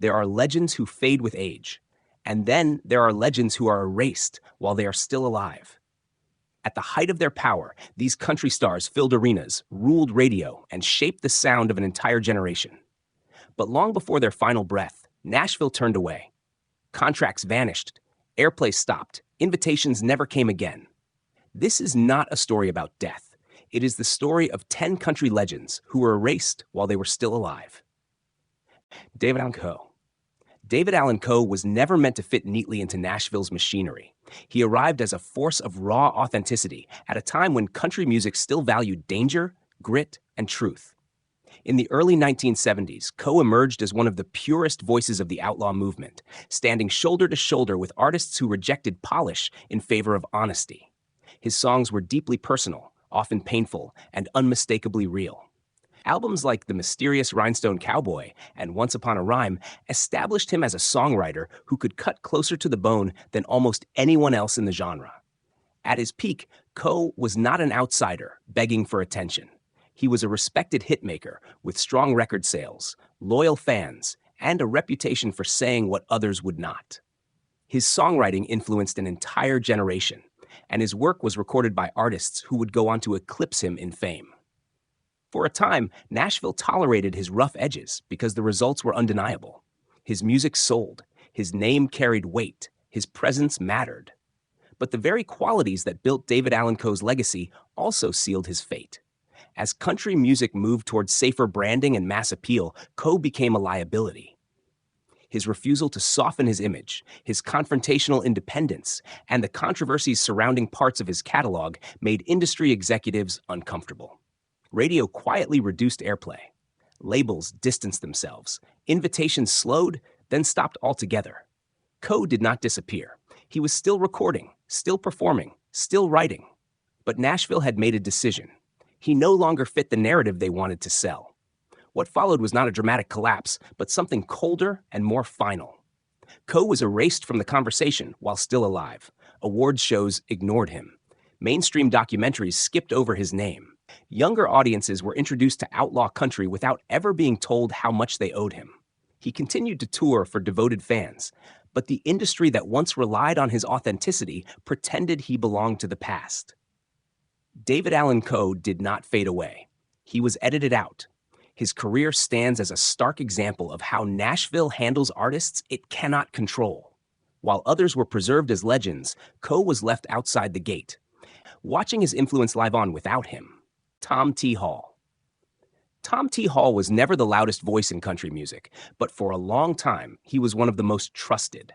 There are legends who fade with age, and then there are legends who are erased while they are still alive. At the height of their power, these country stars filled arenas, ruled radio, and shaped the sound of an entire generation. But long before their final breath, Nashville turned away. Contracts vanished, Airplay stopped, invitations never came again. This is not a story about death. It is the story of 10 country legends who were erased while they were still alive. David Allan Coe. David Allan Coe was never meant to fit neatly into Nashville's machinery. He arrived as a force of raw authenticity at a time when country music still valued danger, grit, and truth. In the early 1970s, Coe emerged as one of the purest voices of the outlaw movement, standing shoulder to shoulder with artists who rejected polish in favor of honesty. His songs were deeply personal, often painful, and unmistakably real. Albums like The Mysterious Rhinestone Cowboy and Once Upon a Rhyme established him as a songwriter who could cut closer to the bone than almost anyone else in the genre. At his peak, Coe was not an outsider begging for attention. He was a respected hitmaker with strong record sales, loyal fans, and a reputation for saying what others would not. His songwriting influenced an entire generation, and his work was recorded by artists who would go on to eclipse him in fame. For a time, Nashville tolerated his rough edges because the results were undeniable. His music sold, his name carried weight, his presence mattered. But the very qualities that built David Allan Coe's legacy also sealed his fate. As country music moved towards safer branding and mass appeal, Coe became a liability. His refusal to soften his image, his confrontational independence, and the controversies surrounding parts of his catalog made industry executives uncomfortable. Radio quietly reduced airplay. Labels distanced themselves. Invitations slowed, then stopped altogether. Coe did not disappear. He was still recording, still performing, still writing. But Nashville had made a decision. He no longer fit the narrative they wanted to sell. What followed was not a dramatic collapse, but something colder and more final. Coe was erased from the conversation while still alive. Awards shows ignored him. Mainstream documentaries skipped over his name. Younger audiences were introduced to outlaw country without ever being told how much they owed him. He continued to tour for devoted fans, but the industry that once relied on his authenticity pretended he belonged to the past. David Allan Coe did not fade away. He was edited out. His career stands as a stark example of how Nashville handles artists it cannot control. While others were preserved as legends, Coe was left outside the gate. Watching his influence live on without him. Tom T. Hall. Tom T. Hall was never the loudest voice in country music, but for a long time, he was one of the most trusted.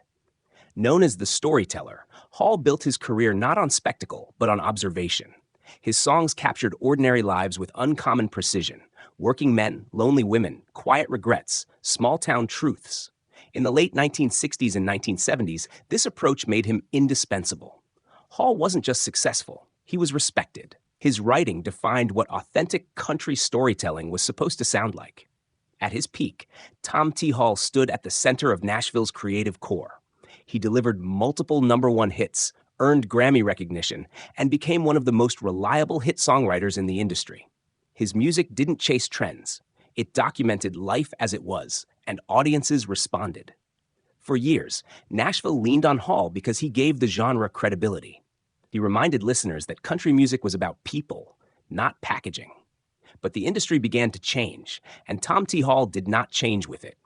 Known as the storyteller, Hall built his career not on spectacle, but on observation. His songs captured ordinary lives with uncommon precision. Working men, lonely women, quiet regrets, small-town truths. In the late 1960s and 1970s, this approach made him indispensable. Hall wasn't just successful, he was respected. His writing defined what authentic country storytelling was supposed to sound like. At his peak, Tom T. Hall stood at the center of Nashville's creative core. He delivered multiple #1 hits, earned Grammy recognition, and became one of the most reliable hit songwriters in the industry. His music didn't chase trends. It documented life as it was, and audiences responded. For years, Nashville leaned on Hall because he gave the genre credibility. He reminded listeners that country music was about people, not packaging. But the industry began to change, and Tom T. Hall did not change with it.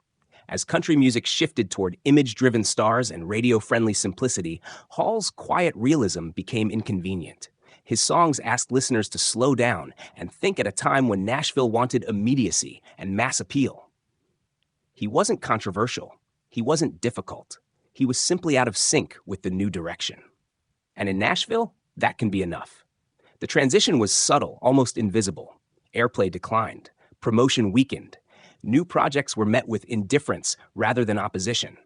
As country music shifted toward image-driven stars and radio-friendly simplicity, Hall's quiet realism became inconvenient. His songs asked listeners to slow down and think at a time when Nashville wanted immediacy and mass appeal. He wasn't controversial. He wasn't difficult. He was simply out of sync with the new direction. And in Nashville, that can be enough. The transition was subtle, almost invisible. Airplay declined. Promotion weakened. New projects were met with indifference rather than opposition.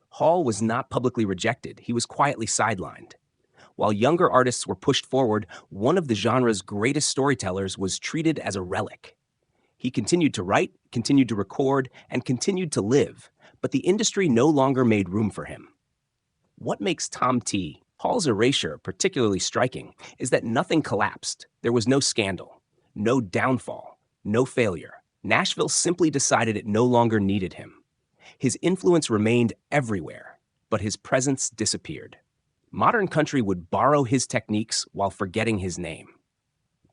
Hall was not publicly rejected. He was quietly sidelined. While younger artists were pushed forward, one of the genre's greatest storytellers was treated as a relic. He continued to write, continued to record, and continued to live, but the industry no longer made room for him. What makes Tom T. Hall's erasure particularly striking is that nothing collapsed. There was no scandal, no downfall, no failure. Nashville simply decided it no longer needed him. His influence remained everywhere, but his presence disappeared. Modern country would borrow his techniques while forgetting his name.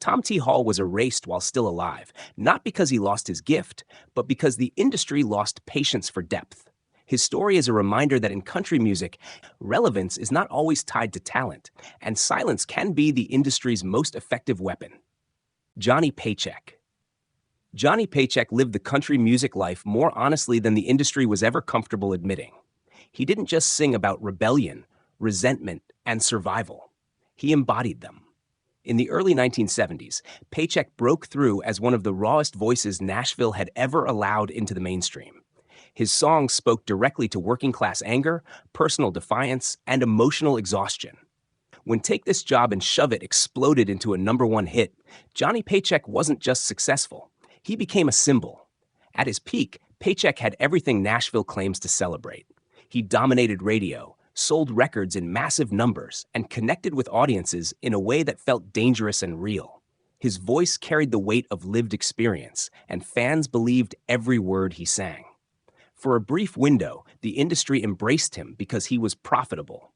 Tom T. Hall was erased while still alive, not because he lost his gift, but because the industry lost patience for depth. His story is a reminder that in country music, relevance is not always tied to talent, and silence can be the industry's most effective weapon. Johnny Paycheck. Johnny Paycheck lived the country music life more honestly than the industry was ever comfortable admitting. He didn't just sing about rebellion, resentment, and survival. He embodied them. In the early 1970s, Paycheck broke through as one of the rawest voices Nashville had ever allowed into the mainstream. His songs spoke directly to working-class anger, personal defiance, and emotional exhaustion. When Take This Job and Shove It exploded into a #1 hit, Johnny Paycheck wasn't just successful. He became a symbol. At his peak, Paycheck had everything Nashville claims to celebrate. He dominated radio, sold records in massive numbers, and connected with audiences in a way that felt dangerous and real. His voice carried the weight of lived experience, and fans believed every word he sang. For a brief window, the industry embraced him because he was profitable.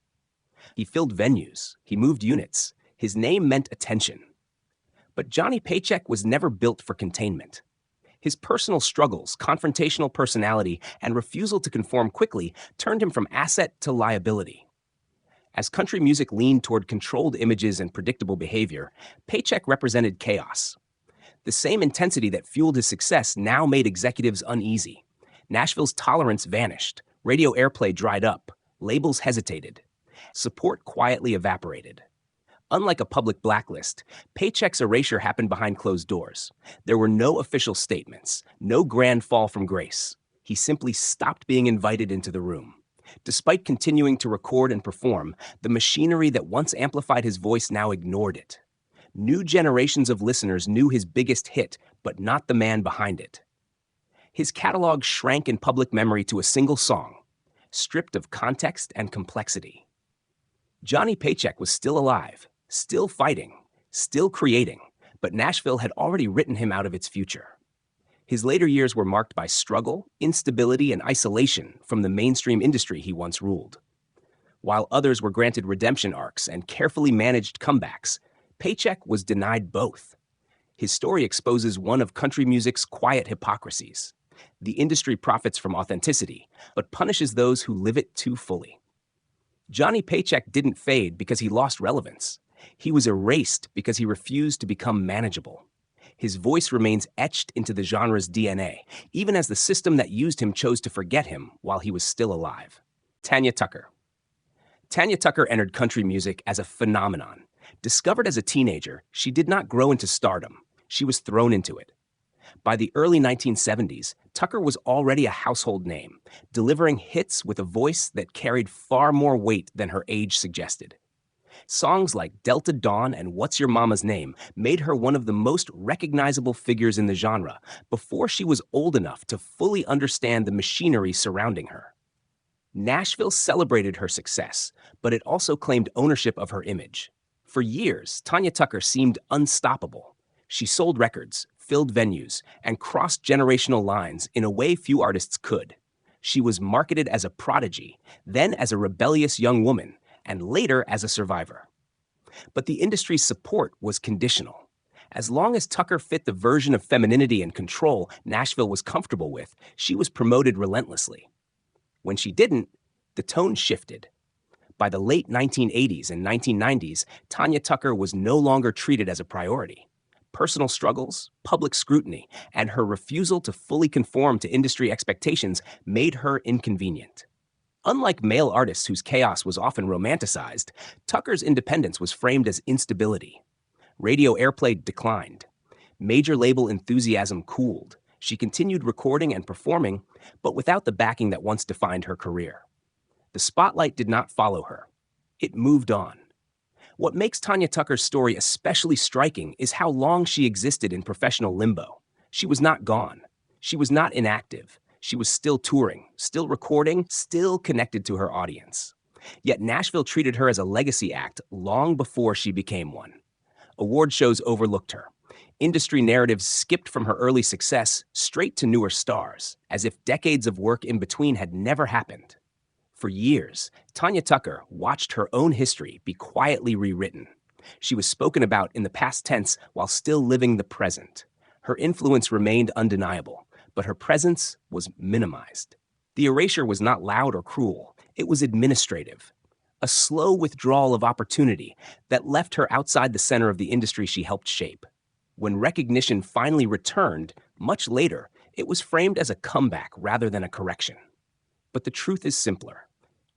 He filled venues, he moved units, his name meant attention. But Johnny Paycheck was never built for containment. His personal struggles, confrontational personality, and refusal to conform quickly turned him from asset to liability. As country music leaned toward controlled images and predictable behavior, Paycheck represented chaos. The same intensity that fueled his success now made executives uneasy. Nashville's tolerance vanished, radio airplay dried up, labels hesitated. Support quietly evaporated. Unlike a public blacklist, Paycheck's erasure happened behind closed doors. There were no official statements, no grand fall from grace. He simply stopped being invited into the room. Despite continuing to record and perform, the machinery that once amplified his voice now ignored it. New generations of listeners knew his biggest hit, but not the man behind it. His catalog shrank in public memory to a single song, stripped of context and complexity. Johnny Paycheck was still alive, still fighting, still creating, but Nashville had already written him out of its future. His later years were marked by struggle, instability, and isolation from the mainstream industry he once ruled. While others were granted redemption arcs and carefully managed comebacks, Paycheck was denied both. His story exposes one of country music's quiet hypocrisies. The industry profits from authenticity, but punishes those who live it too fully. Johnny Paycheck didn't fade because he lost relevance. He was erased because he refused to become manageable. His voice remains etched into the genre's DNA, even as the system that used him chose to forget him while he was still alive. Tanya Tucker. Tanya Tucker entered country music as a phenomenon. Discovered as a teenager, she did not grow into stardom. She was thrown into it. By the early 1970s, Tucker was already a household name, delivering hits with a voice that carried far more weight than her age suggested. Songs like Delta Dawn and What's Your Mama's Name made her one of the most recognizable figures in the genre before she was old enough to fully understand the machinery surrounding her. Nashville celebrated her success, but it also claimed ownership of her image. For years, Tanya Tucker seemed unstoppable. She sold records, filled venues, and crossed generational lines in a way few artists could. She was marketed as a prodigy, then as a rebellious young woman, and later as a survivor. But the industry's support was conditional. As long as Tucker fit the version of femininity and control Nashville was comfortable with, she was promoted relentlessly. When she didn't, the tone shifted. By the late 1980s and 1990s, Tanya Tucker was no longer treated as a priority. Personal struggles, public scrutiny, and her refusal to fully conform to industry expectations made her inconvenient. Unlike male artists whose chaos was often romanticized, Tucker's independence was framed as instability. Radio airplay declined. Major label enthusiasm cooled. She continued recording and performing, but without the backing that once defined her career. The spotlight did not follow her. It moved on. What makes Tanya Tucker's story especially striking is how long she existed in professional limbo. She was not gone. She was not inactive. She was still touring, still recording, still connected to her audience. Yet Nashville treated her as a legacy act long before she became one. Award shows overlooked her. Industry narratives skipped from her early success straight to newer stars, as if decades of work in between had never happened. For years, Tanya Tucker watched her own history be quietly rewritten. She was spoken about in the past tense while still living the present. Her influence remained undeniable, but her presence was minimized. The erasure was not loud or cruel, it was administrative. A slow withdrawal of opportunity that left her outside the center of the industry she helped shape. When recognition finally returned, much later, it was framed as a comeback rather than a correction. But the truth is simpler.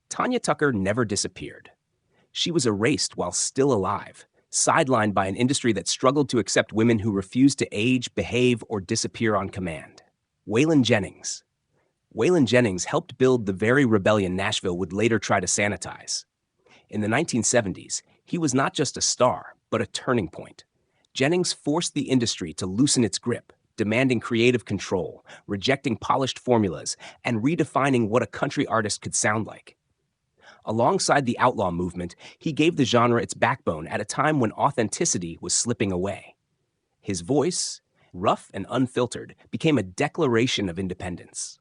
Tanya Tucker never disappeared. She was erased while still alive, sidelined by an industry that struggled to accept women who refused to age, behave, or disappear on command. Waylon Jennings. Waylon Jennings helped build the very rebellion Nashville would later try to sanitize. In the 1970s, he was not just a star, but a turning point. Jennings forced the industry to loosen its grip, demanding creative control, rejecting polished formulas, and redefining what a country artist could sound like. Alongside the outlaw movement, he gave the genre its backbone at a time when authenticity was slipping away. His voice, rough and unfiltered, became a declaration of independence.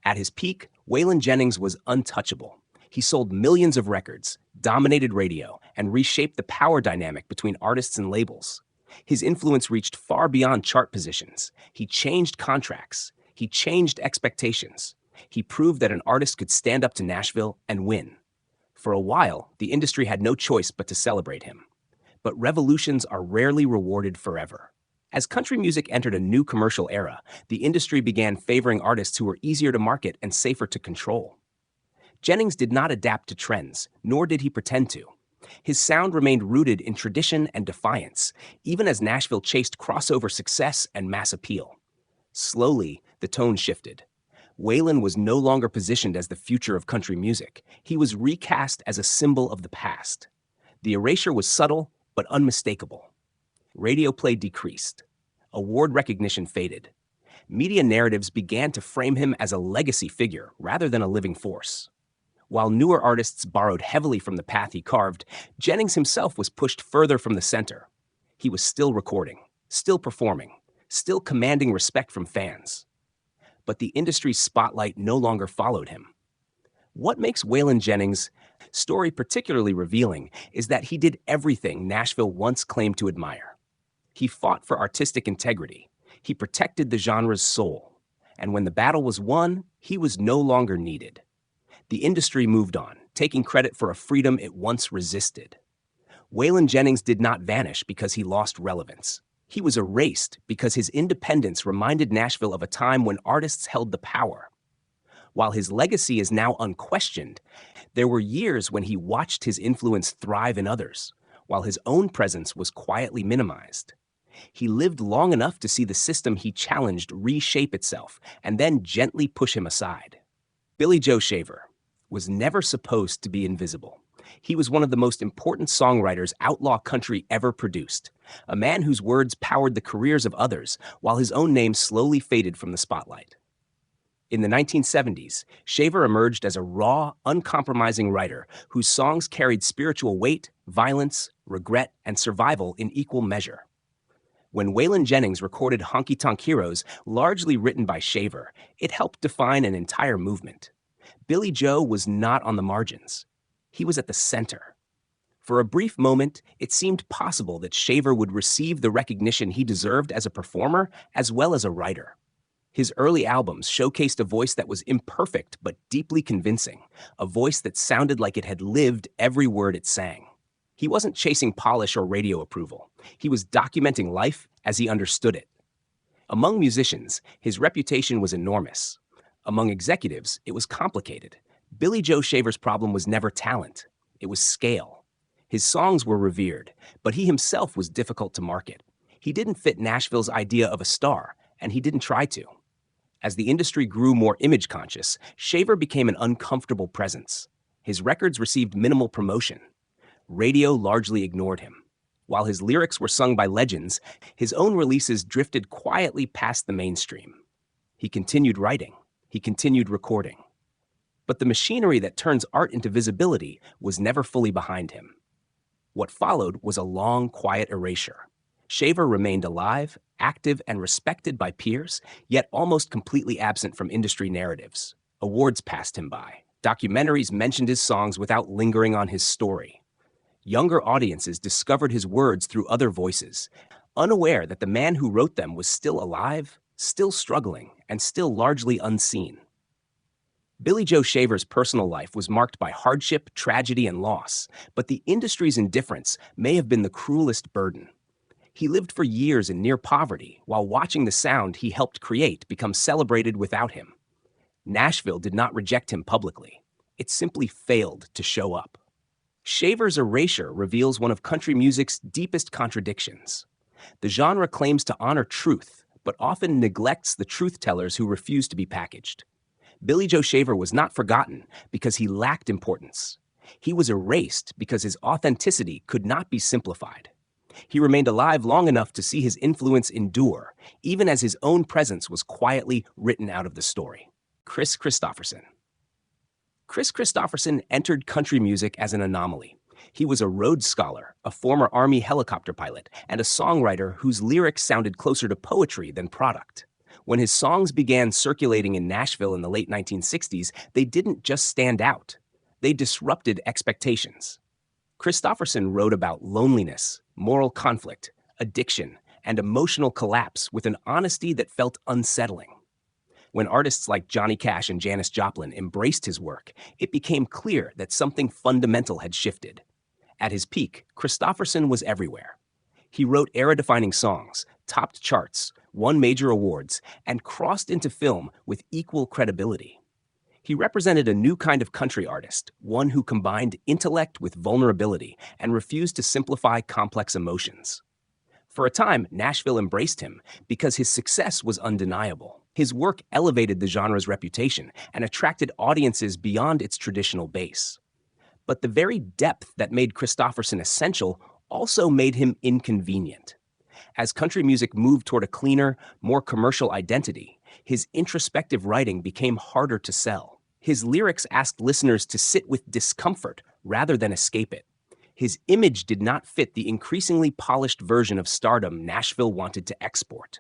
At his peak, Waylon Jennings was untouchable. He sold millions of records, dominated radio, and reshaped the power dynamic between artists and labels. His influence reached far beyond chart positions. He changed contracts. He changed expectations. He proved that an artist could stand up to Nashville and win. For a while, the industry had no choice but to celebrate him. But revolutions are rarely rewarded forever. As country music entered a new commercial era, the industry began favoring artists who were easier to market and safer to control. Jennings did not adapt to trends, nor did he pretend to. His sound remained rooted in tradition and defiance, even as Nashville chased crossover success and mass appeal. Slowly, the tone shifted. Waylon was no longer positioned as the future of country music. He was recast as a symbol of the past. The erasure was subtle but unmistakable. Radio play decreased. Award recognition faded. Media narratives began to frame him as a legacy figure rather than a living force. While newer artists borrowed heavily from the path he carved, Jennings himself was pushed further from the center. He was still recording, still performing, still commanding respect from fans. But the industry's spotlight no longer followed him. What makes Waylon Jennings' story particularly revealing is that he did everything Nashville once claimed to admire. He fought for artistic integrity. He protected the genre's soul. And when the battle was won, he was no longer needed. The industry moved on, taking credit for a freedom it once resisted. Waylon Jennings did not vanish because he lost relevance. He was erased because his independence reminded Nashville of a time when artists held the power. While his legacy is now unquestioned, there were years when he watched his influence thrive in others, while his own presence was quietly minimized. He lived long enough to see the system he challenged reshape itself and then gently push him aside. Billy Joe Shaver was never supposed to be invisible. He was one of the most important songwriters outlaw country ever produced, a man whose words powered the careers of others while his own name slowly faded from the spotlight. In the 1970s, Shaver emerged as a raw, uncompromising writer whose songs carried spiritual weight, violence, regret, and survival in equal measure. When Waylon Jennings recorded Honky Tonk Heroes, largely written by Shaver, it helped define an entire movement. Billy Joe was not on the margins. He was at the center. For a brief moment, it seemed possible that Shaver would receive the recognition he deserved as a performer as well as a writer. His early albums showcased a voice that was imperfect but deeply convincing, a voice that sounded like it had lived every word it sang. He wasn't chasing polish or radio approval. He was documenting life as he understood it. Among musicians, his reputation was enormous. Among executives, it was complicated. Billy Joe Shaver's problem was never talent. It was scale. His songs were revered, but he himself was difficult to market. He didn't fit Nashville's idea of a star, and he didn't try to. As the industry grew more image-conscious, Shaver became an uncomfortable presence. His records received minimal promotion. Radio largely ignored him. While his lyrics were sung by legends, his own releases drifted quietly past the mainstream. He continued writing. He continued recording. But the machinery that turns art into visibility was never fully behind him. What followed was a long, quiet erasure. Shaver remained alive, active, and respected by peers, yet almost completely absent from industry narratives. Awards passed him by. Documentaries mentioned his songs without lingering on his story. Younger audiences discovered his words through other voices, unaware that the man who wrote them was still alive, still struggling, and still largely unseen. Billy Joe Shaver's personal life was marked by hardship, tragedy, and loss, but the industry's indifference may have been the cruelest burden. He lived for years in near poverty, while watching the sound he helped create become celebrated without him. Nashville did not reject him publicly. It simply failed to show up. Shaver's Erasure reveals one of country music's deepest contradictions. The genre claims to honor truth, but often neglects the truth-tellers who refuse to be packaged. Billy Joe Shaver was not forgotten because he lacked importance. He was erased because his authenticity could not be simplified. He remained alive long enough to see his influence endure, even as his own presence was quietly written out of the story. Kris Kristofferson. Kris Kristofferson entered country music as an anomaly. He was a Rhodes Scholar, a former Army helicopter pilot, and a songwriter whose lyrics sounded closer to poetry than product. When his songs began circulating in Nashville in the late 1960s, they didn't just stand out. They disrupted expectations. Kristofferson wrote about loneliness, moral conflict, addiction, and emotional collapse with an honesty that felt unsettling. When artists like Johnny Cash and Janis Joplin embraced his work, it became clear that something fundamental had shifted. At his peak, Kristofferson was everywhere. He wrote era-defining songs, topped charts, won major awards, and crossed into film with equal credibility. He represented a new kind of country artist, one who combined intellect with vulnerability and refused to simplify complex emotions. For a time, Nashville embraced him because his success was undeniable. His work elevated the genre's reputation and attracted audiences beyond its traditional base. But the very depth that made Kristofferson essential also made him inconvenient. As country music moved toward a cleaner, more commercial identity, his introspective writing became harder to sell. His lyrics asked listeners to sit with discomfort rather than escape it. His image did not fit the increasingly polished version of stardom Nashville wanted to export.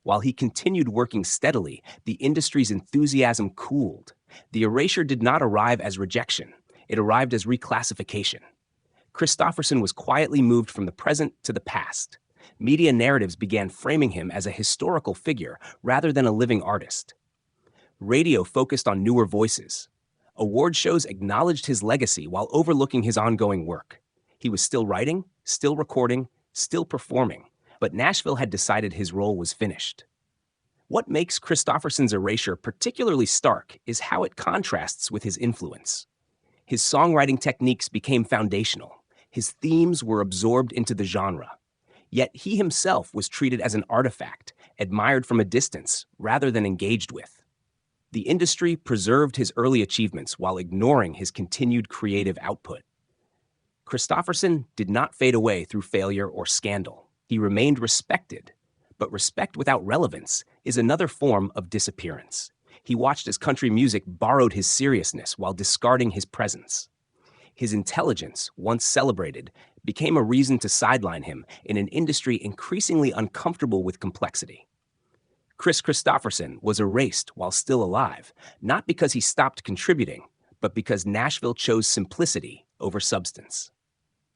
While he continued working steadily, the industry's enthusiasm cooled. The erasure did not arrive as rejection. It arrived as reclassification. Kristofferson was quietly moved from the present to the past. Media narratives began framing him as a historical figure rather than a living artist. Radio focused on newer voices. Award shows acknowledged his legacy while overlooking his ongoing work. He was still writing, still recording, still performing, but Nashville had decided his role was finished. What makes Kristofferson's Erasure particularly stark is how it contrasts with his influence. His songwriting techniques became foundational. His themes were absorbed into the genre. Yet he himself was treated as an artifact, admired from a distance rather than engaged with. The industry preserved his early achievements while ignoring his continued creative output. Kristofferson did not fade away through failure or scandal. He remained respected, but respect without relevance is another form of disappearance. He watched as country music borrowed his seriousness while discarding his presence. His intelligence, once celebrated, became a reason to sideline him in an industry increasingly uncomfortable with complexity. Kris Kristofferson was erased while still alive, not because he stopped contributing, but because Nashville chose simplicity over substance.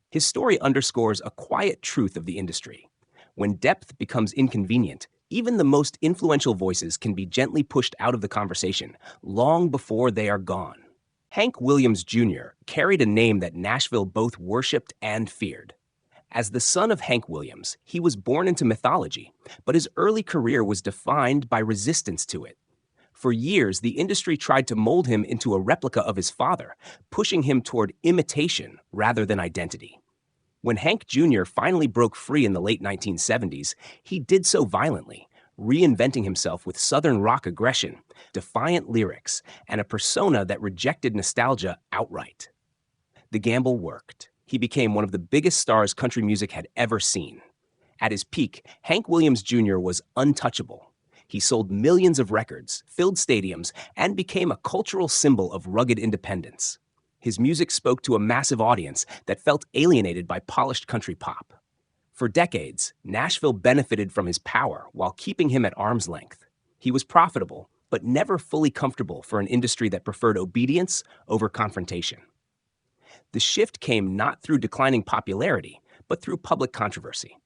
His story underscores a quiet truth of the industry. When depth becomes inconvenient, even the most influential voices can be gently pushed out of the conversation long before they are gone. Hank Williams Jr. carried a name that Nashville both worshipped and feared. As the son of Hank Williams, he was born into mythology, but his early career was defined by resistance to it. For years, the industry tried to mold him into a replica of his father, pushing him toward imitation rather than identity. When Hank Jr. finally broke free in the late 1970s, he did so violently, reinventing himself with Southern rock aggression, defiant lyrics, and a persona that rejected nostalgia outright. The gamble worked. He became one of the biggest stars country music had ever seen. At his peak, Hank Williams Jr. was untouchable. He sold millions of records, filled stadiums, and became a cultural symbol of rugged independence. His music spoke to a massive audience that felt alienated by polished country pop. For decades, Nashville benefited from his power while keeping him at arm's length. He was profitable, but never fully comfortable for an industry that preferred obedience over confrontation. The shift came not through declining popularity, but through public controversy.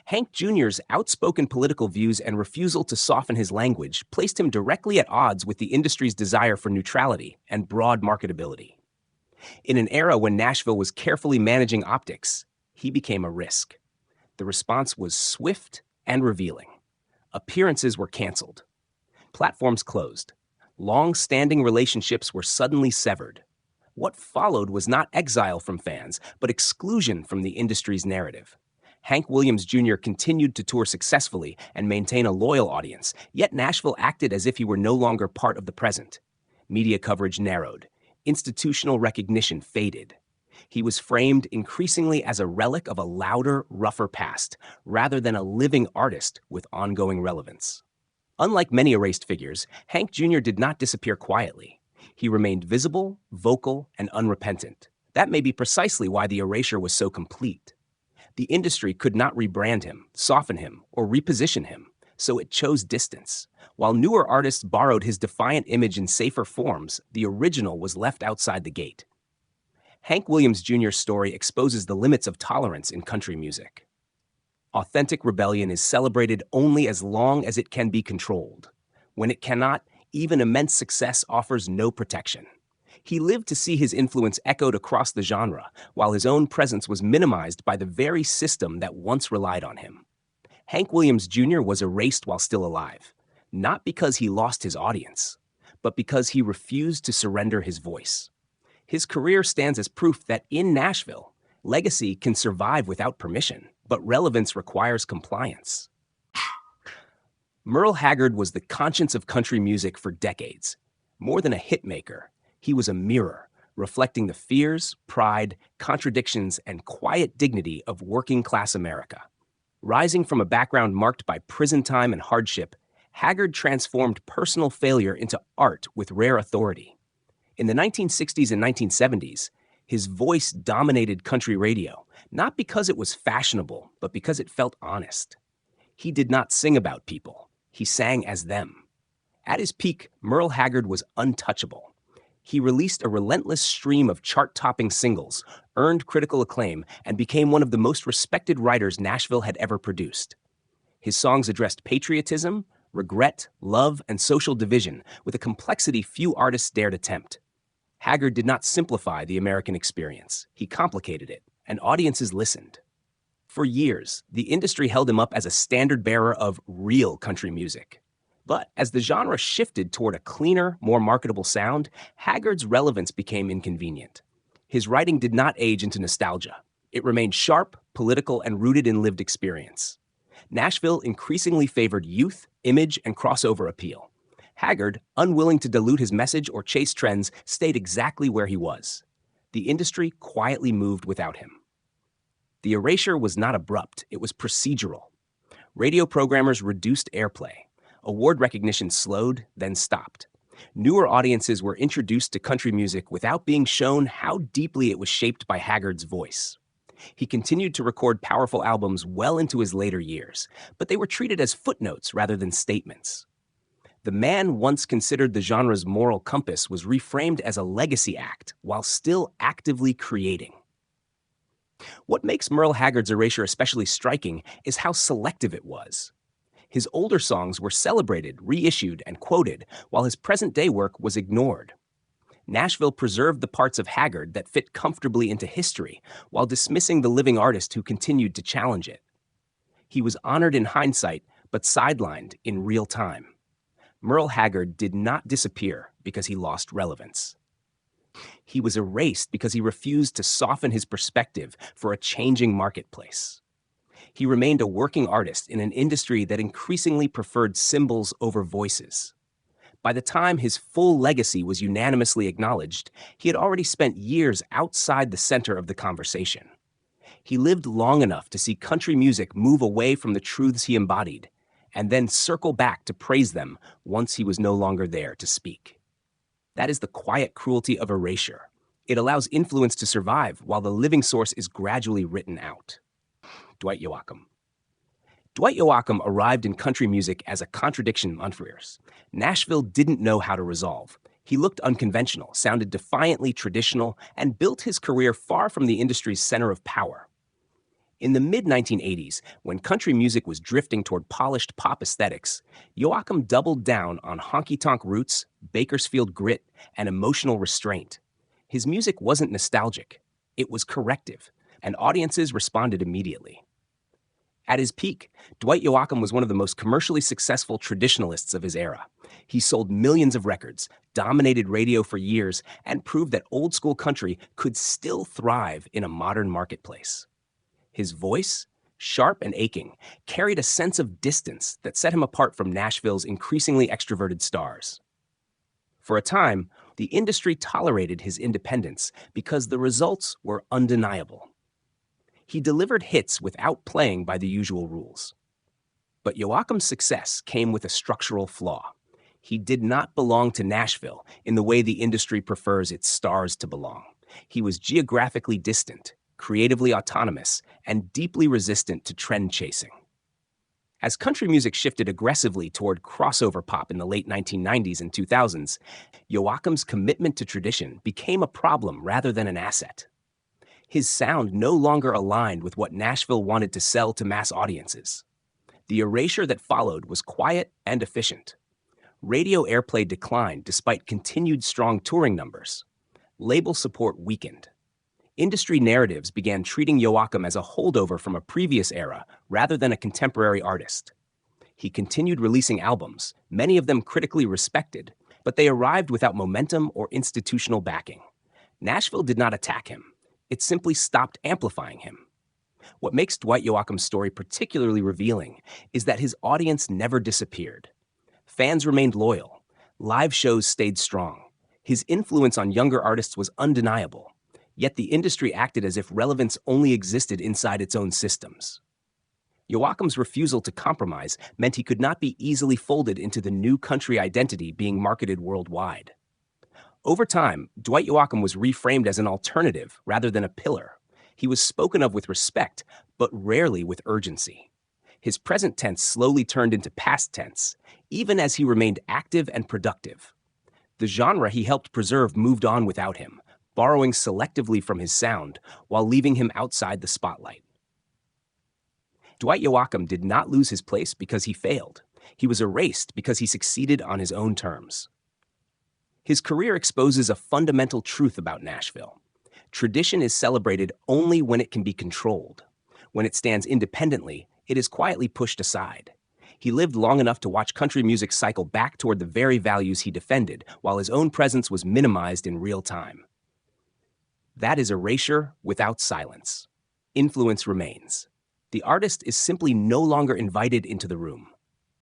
Hank Jr.'s outspoken political views and refusal to soften his language placed him directly at odds with the industry's desire for neutrality and broad marketability. In an era when Nashville was carefully managing optics, he became a risk. The response was swift and revealing. Appearances were canceled. Platforms closed. Long-standing relationships were suddenly severed. What followed was not exile from fans, but exclusion from the industry's narrative. Hank Williams Jr. continued to tour successfully and maintain a loyal audience, yet Nashville acted as if he were no longer part of the present. Media coverage narrowed. Institutional recognition faded. He was framed increasingly as a relic of a louder, rougher past, rather than a living artist with ongoing relevance. Unlike many erased figures, Hank Jr. did not disappear quietly. He remained visible, vocal, and unrepentant. That may be precisely why the erasure was so complete. The industry could not rebrand him, soften him, or reposition him, so it chose distance. While newer artists borrowed his defiant image in safer forms, the original was left outside the gate. Hank Williams Jr.'s story exposes the limits of tolerance in country music. Authentic rebellion is celebrated only as long as it can be controlled. When it cannot, even immense success offers no protection. He lived to see his influence echoed across the genre, while his own presence was minimized by the very system that once relied on him. Hank Williams Jr. was erased while still alive, not because he lost his audience, but because he refused to surrender his voice. His career stands as proof that in Nashville, legacy can survive without permission, but relevance requires compliance. Merle Haggard was the conscience of country music for decades. More than a hitmaker, he was a mirror, reflecting the fears, pride, contradictions, and quiet dignity of working-class America. Rising from a background marked by prison time and hardship, Haggard transformed personal failure into art with rare authority. In the 1960s and 1970s, his voice dominated country radio, not because it was fashionable, but because it felt honest. He did not sing about people. He sang as them. At his peak, Merle Haggard was untouchable. He released a relentless stream of chart-topping singles, earned critical acclaim, and became one of the most respected writers Nashville had ever produced. His songs addressed patriotism, regret, love, and social division with a complexity few artists dared attempt. Haggard did not simplify the American experience. He complicated it, and audiences listened. For years, the industry held him up as a standard-bearer of real country music. But as the genre shifted toward a cleaner, more marketable sound, Haggard's relevance became inconvenient. His writing did not age into nostalgia. It remained sharp, political, and rooted in lived experience. Nashville increasingly favored youth, image, and crossover appeal. Haggard, unwilling to dilute his message or chase trends, stayed exactly where he was. The industry quietly moved without him. The erasure was not abrupt, it was procedural. Radio programmers reduced airplay. Award recognition slowed, then stopped. Newer audiences were introduced to country music without being shown how deeply it was shaped by Haggard's voice. He continued to record powerful albums well into his later years, but they were treated as footnotes rather than statements. The man once considered the genre's moral compass was reframed as a legacy act while still actively creating. What makes Merle Haggard's erasure especially striking is how selective it was. His older songs were celebrated, reissued, and quoted, while his present-day work was ignored. Nashville preserved the parts of Haggard that fit comfortably into history, while dismissing the living artist who continued to challenge it. He was honored in hindsight, but sidelined in real time. Merle Haggard did not disappear because he lost relevance. He was erased because he refused to soften his perspective for a changing marketplace. He remained a working artist in an industry that increasingly preferred symbols over voices. By the time his full legacy was unanimously acknowledged, he had already spent years outside the center of the conversation. He lived long enough to see country music move away from the truths he embodied, and then circle back to praise them once he was no longer there to speak. That is the quiet cruelty of erasure. It allows influence to survive while the living source is gradually written out. Dwight Yoakam. Dwight Yoakam arrived in country music as a contradiction unfreers. Nashville didn't know how to resolve. He looked unconventional, sounded defiantly traditional, and built his career far from the industry's center of power. In the mid-1980s, when country music was drifting toward polished pop aesthetics, Yoakam doubled down on honky-tonk roots, Bakersfield grit, and emotional restraint. His music wasn't nostalgic. It was corrective, and audiences responded immediately. At his peak, Dwight Yoakam was one of the most commercially successful traditionalists of his era. He sold millions of records, dominated radio for years, and proved that old-school country could still thrive in a modern marketplace. His voice, sharp and aching, carried a sense of distance that set him apart from Nashville's increasingly extroverted stars. For a time, the industry tolerated his independence because the results were undeniable. He delivered hits without playing by the usual rules. But Yoakam's success came with a structural flaw. He did not belong to Nashville in the way the industry prefers its stars to belong. He was geographically distant, creatively autonomous, and deeply resistant to trend chasing. As country music shifted aggressively toward crossover pop in the late 1990s and 2000s, Yoakam's commitment to tradition became a problem rather than an asset. His sound no longer aligned with what Nashville wanted to sell to mass audiences. The erasure that followed was quiet and efficient. Radio airplay declined despite continued strong touring numbers. Label support weakened. Industry narratives began treating Yoakam as a holdover from a previous era rather than a contemporary artist. He continued releasing albums, many of them critically respected, but they arrived without momentum or institutional backing. Nashville did not attack him. It simply stopped amplifying him. What makes Dwight Yoakam's story particularly revealing is that his audience never disappeared. Fans remained loyal. Live shows stayed strong. His influence on younger artists was undeniable. Yet the industry acted as if relevance only existed inside its own systems. Yoakam's refusal to compromise meant he could not be easily folded into the new country identity being marketed worldwide. Over time, Dwight Yoakam was reframed as an alternative rather than a pillar. He was spoken of with respect, but rarely with urgency. His present tense slowly turned into past tense, even as he remained active and productive. The genre he helped preserve moved on without him, borrowing selectively from his sound while leaving him outside the spotlight. Dwight Yoakam did not lose his place because he failed. He was erased because he succeeded on his own terms. His career exposes a fundamental truth about Nashville. Tradition is celebrated only when it can be controlled. When it stands independently, it is quietly pushed aside. He lived long enough to watch country music cycle back toward the very values he defended, while his own presence was minimized in real time. That is erasure without silence. Influence remains. The artist is simply no longer invited into the room.